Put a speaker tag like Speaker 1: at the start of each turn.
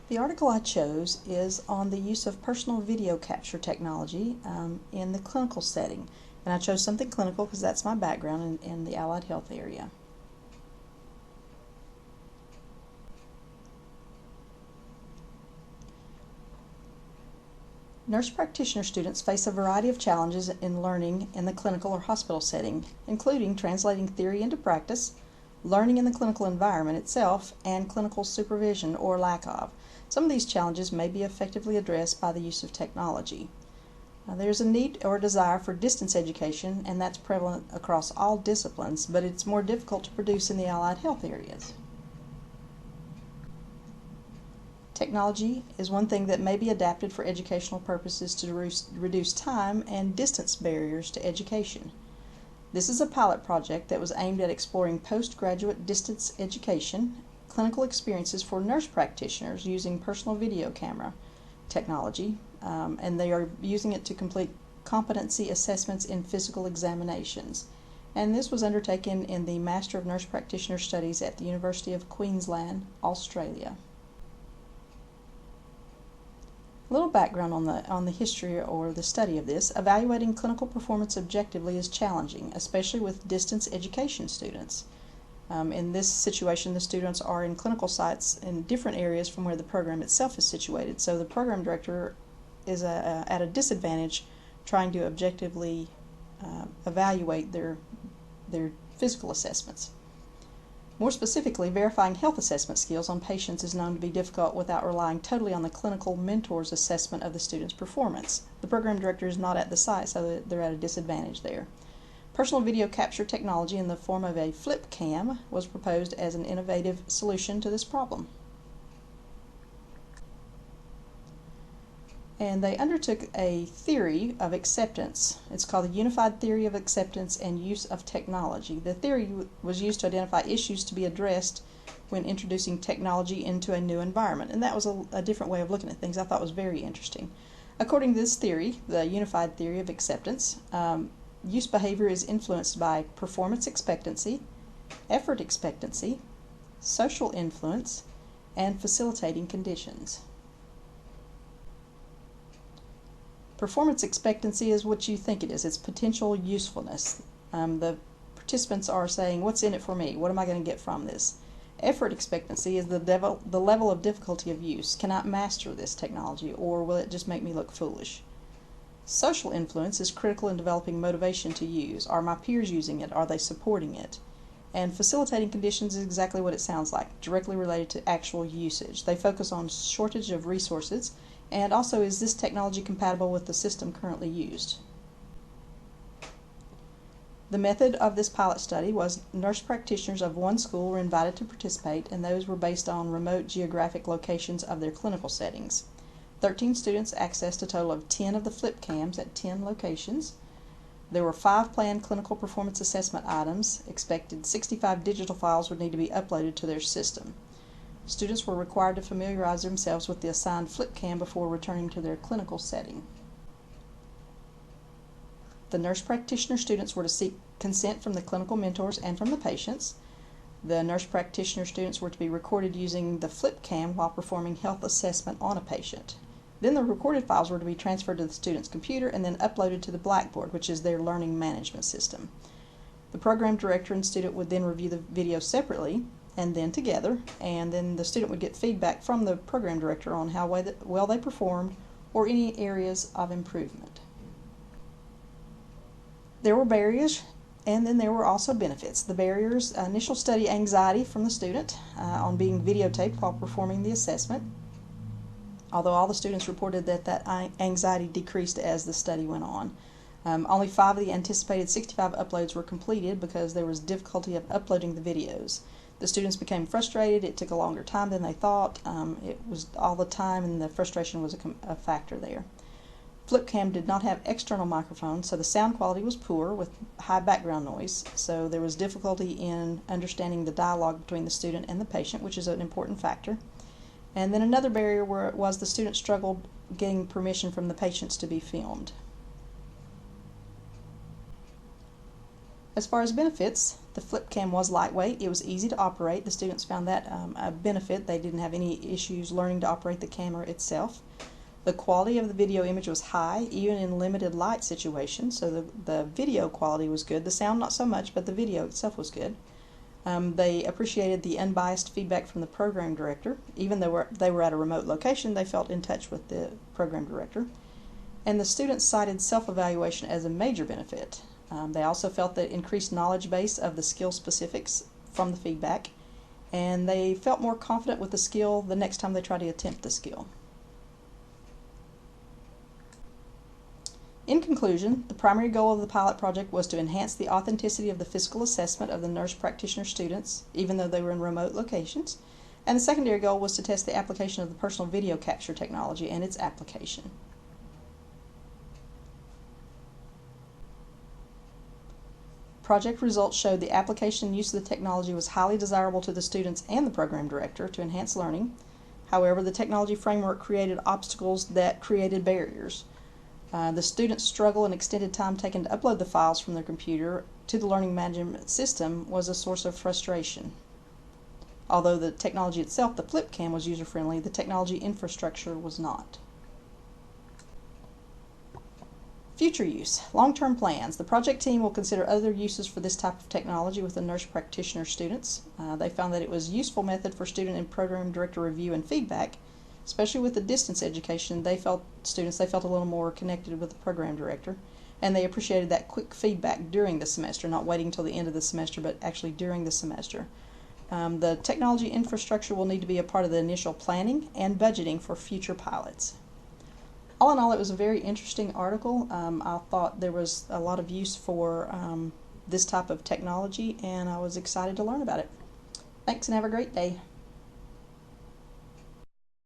Speaker 1: The article I chose is on the use of personal video capture technology in the clinical setting. And I chose something clinical because that's my background in the allied health area. Nurse practitioner students face a variety of challenges in learning in the clinical or hospital setting, including translating theory into practice, learning in the clinical environment itself, and clinical supervision or lack of. Some of these challenges may be effectively addressed by the use of technology. There's a need or desire for distance education, and that's prevalent across all disciplines, but it's more difficult to produce in the allied health areas. Technology is one thing that may be adapted for educational purposes to reduce time and distance barriers to education. This is a pilot project that was aimed at exploring postgraduate distance education, clinical experiences for nurse practitioners using personal video camera technology, and they are using it to complete competency assessments in physical examinations. And this was undertaken in the Master of Nurse Practitioner Studies at the University of Queensland, Australia. A little background on the history or the study of this. Evaluating clinical performance objectively is challenging, especially with distance education students. In this situation, the students are in clinical sites in different areas from where the program itself is situated, so the program director is at a disadvantage trying to objectively evaluate their physical assessments. More specifically, verifying health assessment skills on patients is known to be difficult without relying totally on the clinical mentor's assessment of the student's performance. The program director is not at the site, so they're at a disadvantage there. Personal video capture technology in the form of a flip cam was proposed as an innovative solution to this problem. And they undertook a theory of acceptance. It's called the Unified Theory of Acceptance and Use of Technology. The theory was used to identify issues to be addressed when introducing technology into a new environment. And that was a different way of looking at things I thought was very interesting. According to this theory, the Unified Theory of Acceptance, use behavior is influenced by performance expectancy, effort expectancy, social influence, and facilitating conditions. Performance expectancy is what you think it is. It's potential usefulness. The participants are saying, what's in it for me? What am I going to get from this? Effort expectancy is the level of difficulty of use. Can I master this technology, or will it just make me look foolish? Social influence is critical in developing motivation to use. Are my peers using it? Are they supporting it? And facilitating conditions is exactly what it sounds like, directly related to actual usage. They focus on shortage of resources, and also, is this technology compatible with the system currently used? The method of this pilot study was nurse practitioners of one school were invited to participate, and those were based on remote geographic locations of their clinical settings. 13 students accessed a total of 10 of the flip cams at 10 locations. There were 5 planned clinical performance assessment items. Expected 65 digital files would need to be uploaded to their system. Students were required to familiarize themselves with the assigned flip cam before returning to their clinical setting. The nurse practitioner students were to seek consent from the clinical mentors and from the patients. The nurse practitioner students were to be recorded using the flip cam while performing health assessment on a patient. Then the recorded files were to be transferred to the student's computer and then uploaded to the Blackboard, which is their learning management system. The program director and student would then review the video separately and then together, and then the student would get feedback from the program director on how well they performed or any areas of improvement. There were barriers, and then there were also benefits. The barriers: initial study anxiety from the student on being videotaped while performing the assessment, although all the students reported that anxiety decreased as the study went on. Only 5 of the anticipated 65 uploads were completed because there was difficulty of uploading the videos. The students became frustrated. It took a longer time than they thought. It was all the time, and the frustration was a factor there. FlipCam did not have external microphones, so the sound quality was poor with high background noise, so there was difficulty in understanding the dialogue between the student and the patient, which is an important factor. And then another barrier was the student struggled getting permission from the patients to be filmed. As far as benefits, The flip cam was lightweight. It was easy to operate. The students found that a benefit. They didn't have any issues learning to operate the camera itself. The quality of the video image was high, even in limited light situations, so the video quality was good. The sound not so much, but the video itself was good. They appreciated the unbiased feedback from the program director. Even though they were at a remote location, they felt in touch with the program director. And the students cited self-evaluation as a major benefit. They also felt the increased knowledge base of the skill specifics from the feedback, and they felt more confident with the skill the next time they tried to attempt the skill. In conclusion, the primary goal of the pilot project was to enhance the authenticity of the physical assessment of the nurse practitioner students, even though they were in remote locations, and the secondary goal was to test the application of the personal video capture technology and its application. Project results showed the application and use of the technology was highly desirable to the students and the program director to enhance learning. However, the technology framework created obstacles that created barriers. The students' struggle and extended time taken to upload the files from their computer to the learning management system was a source of frustration. Although the technology itself, the flip cam, was user-friendly, the technology infrastructure was not. Future use. Long-term plans. The project team will consider other uses for this type of technology with the nurse practitioner students. They found that it was a useful method for student and program director review and feedback. Especially with the distance education, they felt a little more connected with the program director, and they appreciated that quick feedback during the semester, not waiting until the end of the semester, but actually during the semester. The technology infrastructure will need to be a part of the initial planning and budgeting for future pilots. All in all, it was a very interesting article. I thought there was a lot of use for this type of technology, and I was excited to learn about it. Thanks, and have a great day.